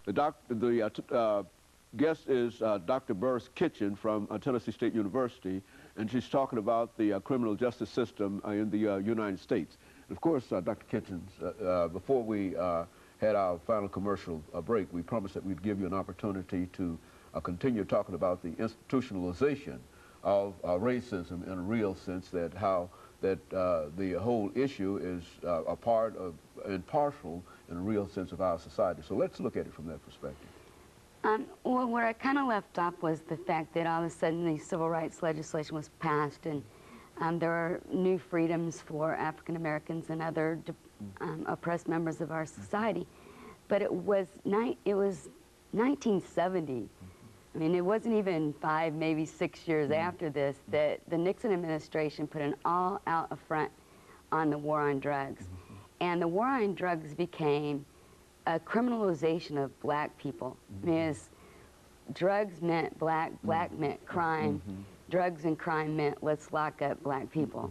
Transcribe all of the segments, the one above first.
The guest is Dr. DBurris-Kitchen from Tennessee State University, and she's talking about the criminal justice system in the United States. And of course, Dr. Kitchen, before we had our final commercial break, we promised that we'd give you an opportunity to continue talking about the institutionalization of racism in a real sense, that how that the whole issue is a part of and partial in a real sense of our society. So let's look at it from that perspective. Well, where I kind of left off was the fact that all of a sudden the civil rights legislation was passed, and there are new freedoms for African Americans and other oppressed members of our society. But it was 1970. I mean, it wasn't even 5, maybe 6 years after this that the Nixon administration put an all-out affront on the war on drugs. And the war on drugs became a criminalization of black people. I mean, drugs meant black, black meant crime, drugs and crime meant let's lock up black people.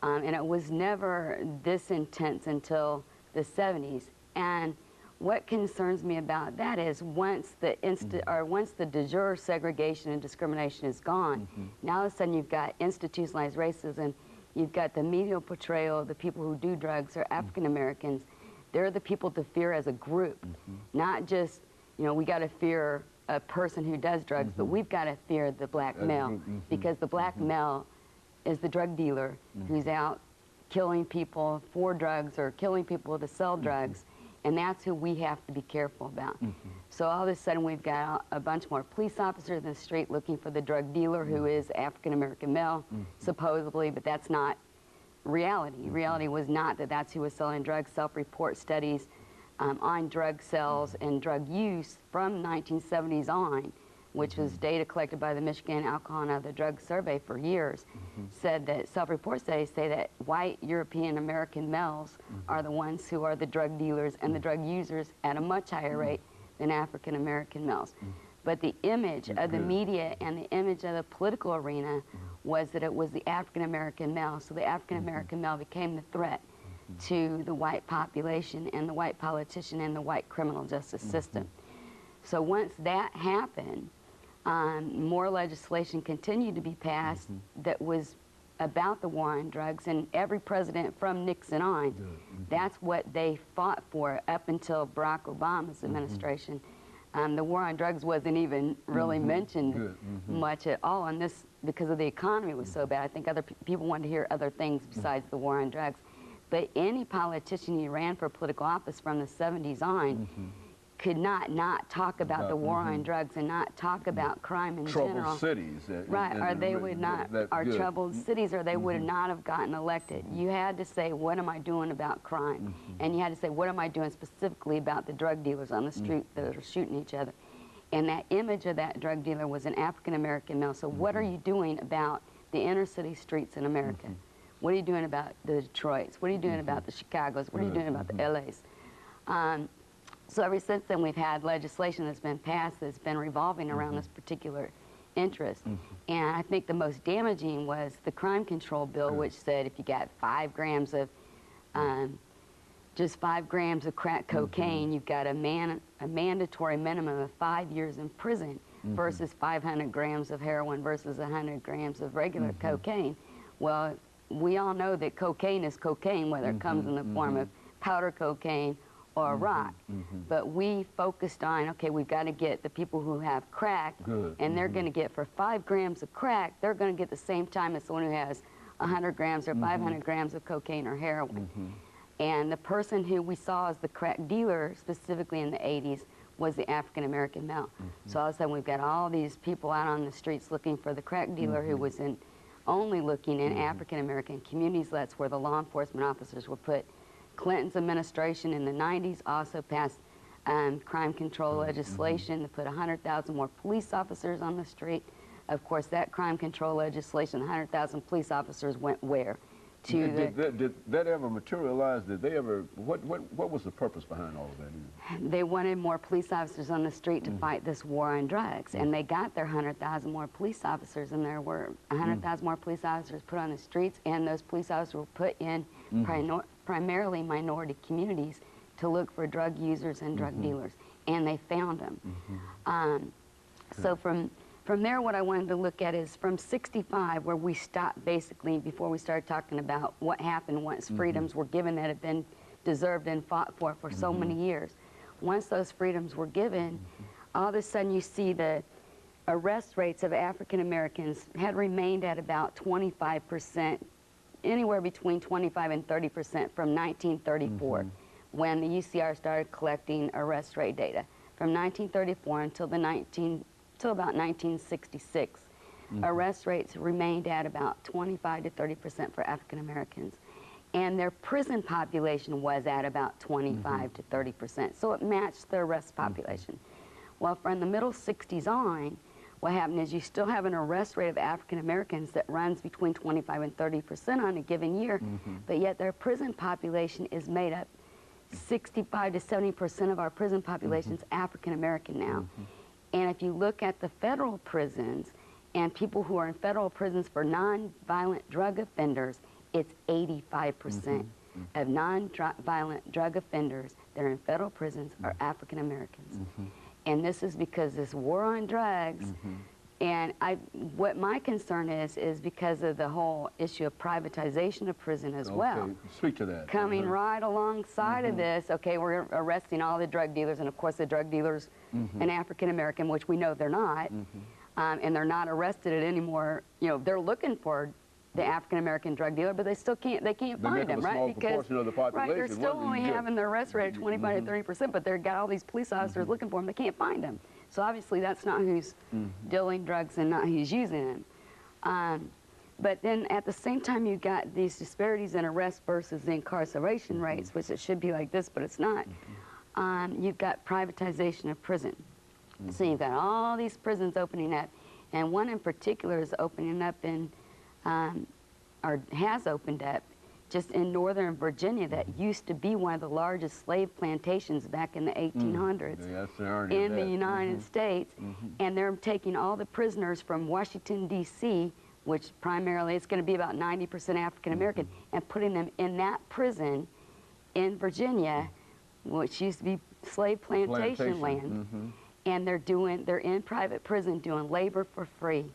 And it was never this intense until the 70s. And what concerns me about that is once the de jure segregation and discrimination is gone, now all of a sudden you've got institutionalized racism, you've got the medial portrayal of the people who do drugs are African Americans. They're the people to fear as a group, not just, you know, we got to fear a person who does drugs, but we've got to fear the black male, because the black male is the drug dealer who's out killing people for drugs or killing people to sell drugs, and that's who we have to be careful about. So all of a sudden we've got a bunch more police officers in the street looking for the drug dealer who is African American male, supposedly, but that's not reality. Reality was not that that's who was selling drugs. Self-report studies on drug sales and drug use from 1970s on, which was data collected by the Michigan Alcohol and Other Drugs Survey for years, said that self-report studies say that white European American males are the ones who are the drug dealers and the drug users at a much higher rate than African American males. But the image of the media and the image of the political arena was that it was the African American male. So the African American male became the threat to the white population and the white politician and the white criminal justice system. So once that happened, more legislation continued to be passed that was about the war on drugs, and every president from Nixon on, that's what they fought for up until Barack Obama's administration. The war on drugs wasn't even really mentioned much at all, and this, because of the economy was so bad, I think other people wanted to hear other things besides the war on drugs. But any politician who ran for political office from the 70s on could not talk about the war on drugs and not talk about crime in general. Troubled cities. Right, or they would not, or troubled cities, or they would not have gotten elected. You had to say, what am I doing about crime? And you had to say, what am I doing specifically about the drug dealers on the street that are shooting each other? And that image of that drug dealer was an African-American male. So what are you doing about the inner city streets in America? What are you doing about the Detroits? What are you doing about the Chicagos? What are you doing about the LAs? So ever since then, we've had legislation that's been passed that's been revolving around this particular interest. And I think the most damaging was the crime control bill, which said if you got 5 grams of, just 5 grams of crack cocaine, you've got a mandatory minimum of 5 years in prison versus 500 grams of heroin versus 100 grams of regular cocaine. Well, we all know that cocaine is cocaine, whether it comes in the form of powder cocaine or rock. But we focused on, okay, we've got to get the people who have crack, and they're going to get, for 5 grams of crack, they're going to get the same time as someone who has 100 grams or 500 grams of cocaine or heroin. And the person who we saw as the crack dealer, specifically in the 80s, was the African-American male. So all of a sudden, we've got all these people out on the streets looking for the crack dealer who was only looking in African-American communities. That's where the law enforcement officers were put. Clinton's administration in the 90s also passed crime control legislation to put 100,000 more police officers on the street. Of course, that crime control legislation, 100,000 police officers went where? Did that ever materialize? Did they ever, what was the purpose behind all of that? They wanted more police officers on the street to fight this war on drugs, and they got their 100,000 more police officers, and there were 100,000 more police officers put on the streets, and those police officers were put in primarily minority communities to look for drug users and drug dealers. and they found them. So from there, what I wanted to look at is from 65, where we stopped basically before we started talking about what happened once freedoms were given that had been deserved and fought for so many years. Once those freedoms were given, all of a sudden you see the arrest rates of African Americans had remained at about 25%, anywhere between 25 and 30% from 1934, when the UCR started collecting arrest rate data. From 1934 until about 1966, arrest rates remained at about 25 to 30% for African Americans. And their prison population was at about 25 to 30%. So it matched the arrest population. Well, from the middle 60s on, what happened is you still have an arrest rate of African Americans that runs between 25 and 30% on a given year, but yet their prison population is made up 65 to 70% of our prison population is African American now. And if you look at the federal prisons and people who are in federal prisons for non-violent drug offenders, it's 85% of non-violent drug offenders that are in federal prisons are African Americans. And this is because this war on drugs, and what my concern is because of the whole issue of privatization of prison as well. Speak to that. Coming right alongside of this, okay, we're arresting all the drug dealers, and of course the drug dealers an African American, which we know they're not, and they're not arrested at anymore. You know, they're looking for the African American drug dealer, but they can't find them, right? Because of the population. They're still only having their arrest rate at 25 to 30%, but they've got all these police officers looking for them. They can't find them. So obviously that's not who's dealing drugs and not who's using them. But then at the same time, you've got these disparities in arrest versus the incarceration rates, which it should be like this, but it's not. You've got privatization of prison. So you've got all these prisons opening up, and one in particular is opening up in or has opened up just in northern Virginia that used to be one of the largest slave plantations back in the 1800s in the United States. And they're taking all the prisoners from Washington, D.C., which primarily is going to be about 90% African American, and putting them in that prison in Virginia, which used to be slave plantation land. And they're in private prison doing labor for free.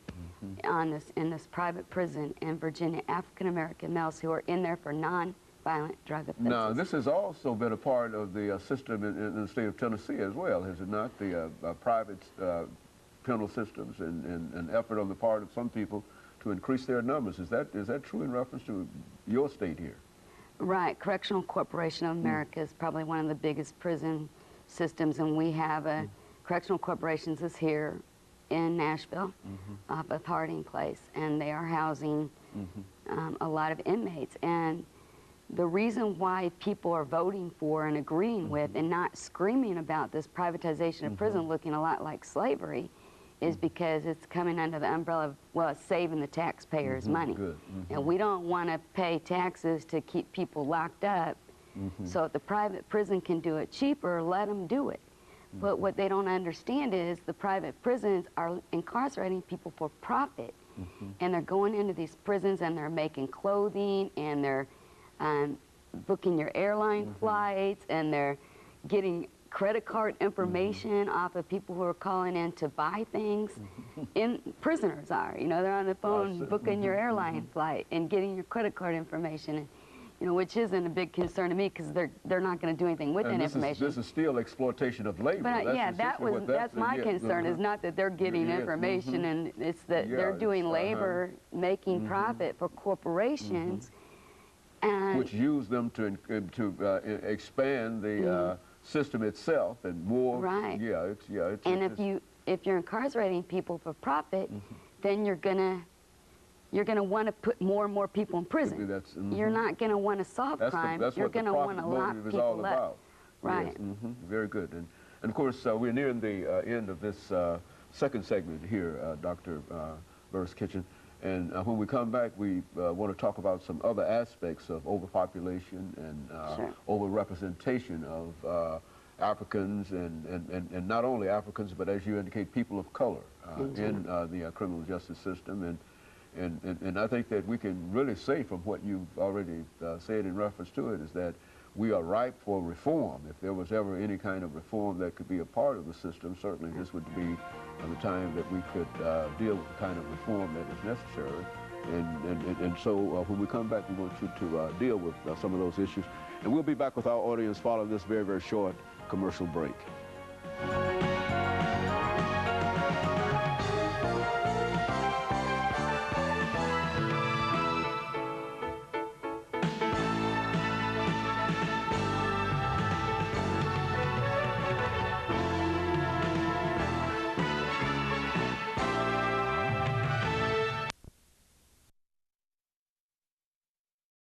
In this private prison in Virginia, African American males who are in there for non-violent drug offenses. Now, this has also been a part of the system in the state of Tennessee as well, has it not? The private penal systems and an effort on the part of some people to increase their numbers. Is that true in reference to your state here? Right. Correctional Corporation of America is probably one of the biggest prison systems, and we have a Correctional Corporations is here in Nashville, off of Harding Place, and they are housing a lot of inmates. And the reason why people are voting for and agreeing with and not screaming about this privatization of prison looking a lot like slavery is because it's coming under the umbrella of, well, it's saving the taxpayers' money. And we don't want to pay taxes to keep people locked up. So if the private prison can do it cheaper, let them do it. But what they don't understand is the private prisons are incarcerating people for profit. And they're going into these prisons and they're making clothing and they're booking your airline flights and they're getting credit card information off of people who are calling in to buy things. Prisoners are, you know, they're on the phone booking your airline flight and getting your credit card information. And, you know, which isn't a big concern to me because they're not going to do anything with that information. This is still exploitation of labor. But yeah, that's my concern. Is not that they're getting information, and it's that they're doing labor, making profit for corporations, and which use them to expand the system itself and more. Right. And if you're incarcerating people for profit, then you're gonna want to put more and more people in prison. You're not going to want to solve crime. You're going to want to lock people up. Right. Yes. Very good. And of course, we're nearing the end of this second segment here, Dr. Burris-Kitchen. And when we come back, we want to talk about some other aspects of overpopulation and overrepresentation of Africans and not only Africans, but as you indicate, people of color in the criminal justice system. And I think that we can really say from what you've already said in reference to it is that we are ripe for reform. If there was ever any kind of reform that could be a part of the system, certainly this would be the time that we could deal with the kind of reform that is necessary. And so when we come back, we want you to deal with some of those issues. And we'll be back with our audience following this very, very short commercial break.